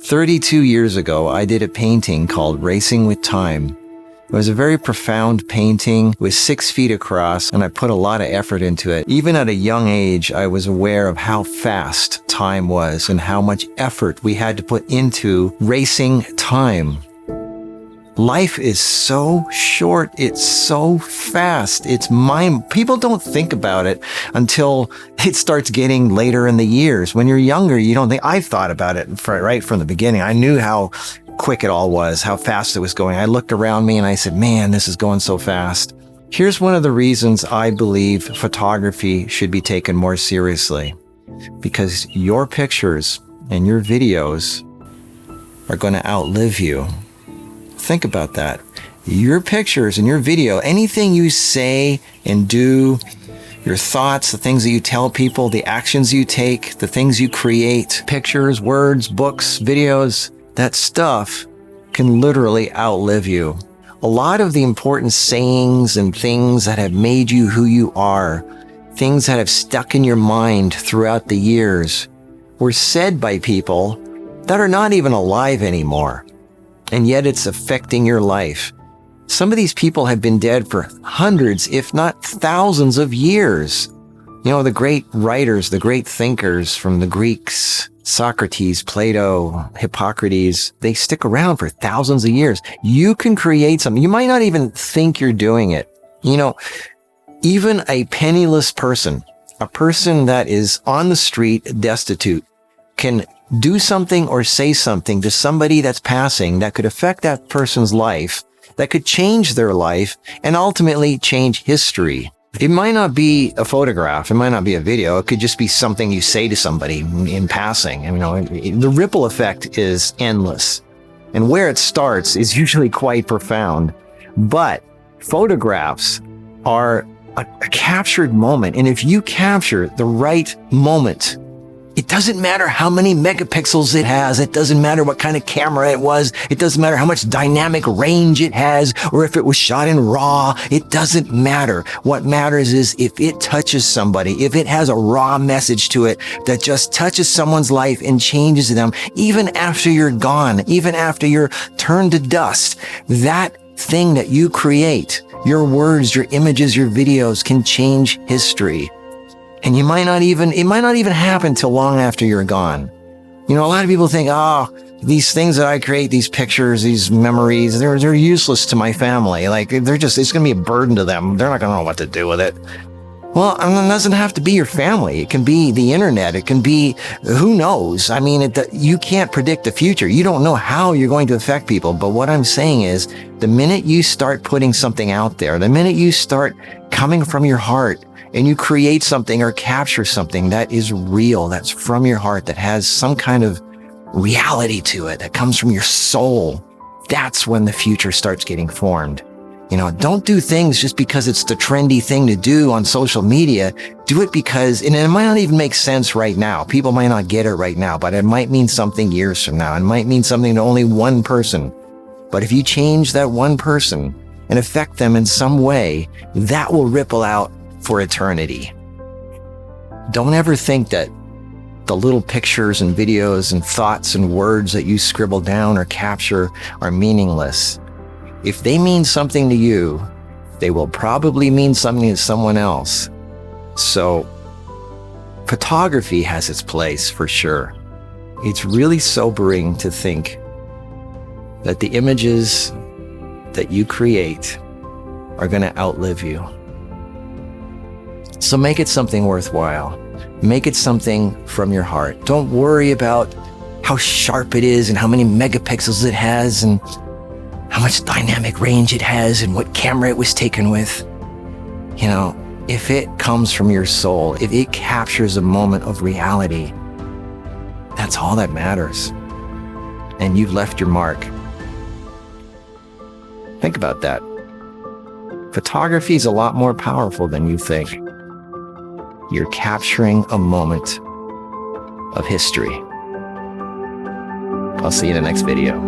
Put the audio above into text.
32 years ago, I did a painting called Racing with Time. It was a very profound painting. It was 6 feet across, and I put a lot of effort into it. Even at a young age, I was aware of how fast time was and how much effort we had to put into racing time. Life is so short. It's so fast. People don't think about it until it starts getting later in the years. When you're younger, you don't think. I thought about it right from the beginning. I knew how quick it all was, how fast it was going. I looked around me and I said, man, this is going so fast. Here's one of the reasons I believe photography should be taken more seriously. Because your pictures and your videos are going to outlive you. Think about that. Your pictures and your video, anything you say and do, your thoughts, the things that you tell people, the actions you take, the things you create, pictures, words, books, videos, that stuff can literally outlive you. A lot of the important sayings and things that have made you who you are, things that have stuck in your mind throughout the years, were said by people that are not even alive anymore. And yet it's affecting your life. Some of these people have been dead for hundreds, if not thousands of years. You know, the great writers, the great thinkers from the Greeks, Socrates, Plato, Hippocrates, they stick around for thousands of years. You can create something. You might not even think you're doing it. You know, even a penniless person, a person that is on the street, destitute, can do something or say something to somebody that's passing that could affect that person's life, that could change their life and ultimately change history. It might not be a photograph. It might not be a video. It could just be something you say to somebody in passing. And, you know, the ripple effect is endless. And where it starts is usually quite profound. But photographs are a captured moment. And if you capture the right moment, it doesn't matter how many megapixels it has. It doesn't matter what kind of camera it was. It doesn't matter how much dynamic range it has, or if it was shot in RAW. It doesn't matter. What matters is if it touches somebody, if it has a raw message to it that just touches someone's life and changes them, even after you're gone, even after you're turned to dust, that thing that you create, your words, your images, your videos can change history. And it might not even happen till long after you're gone. You know, a lot of people think, oh, these things that I create, these pictures, these memories, they're useless to my family. Like, it's going to be a burden to them. They're not going to know what to do with it. Well, I mean, it doesn't have to be your family. It can be the internet. It can be, who knows? I mean, you can't predict the future. You don't know how you're going to affect people. But what I'm saying is, the minute you start putting something out there, the minute you start coming from your heart, and you create something or capture something that is real, that's from your heart, that has some kind of reality to it, that comes from your soul, that's when the future starts getting formed. You know, don't do things just because it's the trendy thing to do on social media. Do it because, and it might not even make sense right now. People might not get it right now, but it might mean something years from now. It might mean something to only one person. But if you change that one person and affect them in some way, that will ripple out for eternity. Don't ever think that the little pictures and videos and thoughts and words that you scribble down or capture are meaningless. If they mean something to you, they will probably mean something to someone else. So, photography has its place for sure. It's really sobering to think that the images that you create are going to outlive you. So make it something worthwhile. Make it something from your heart. Don't worry about how sharp it is and how many megapixels it has and how much dynamic range it has and what camera it was taken with. You know, if it comes from your soul, if it captures a moment of reality, that's all that matters. And you've left your mark. Think about that. Photography is a lot more powerful than you think. You're capturing a moment of history. I'll see you in the next video.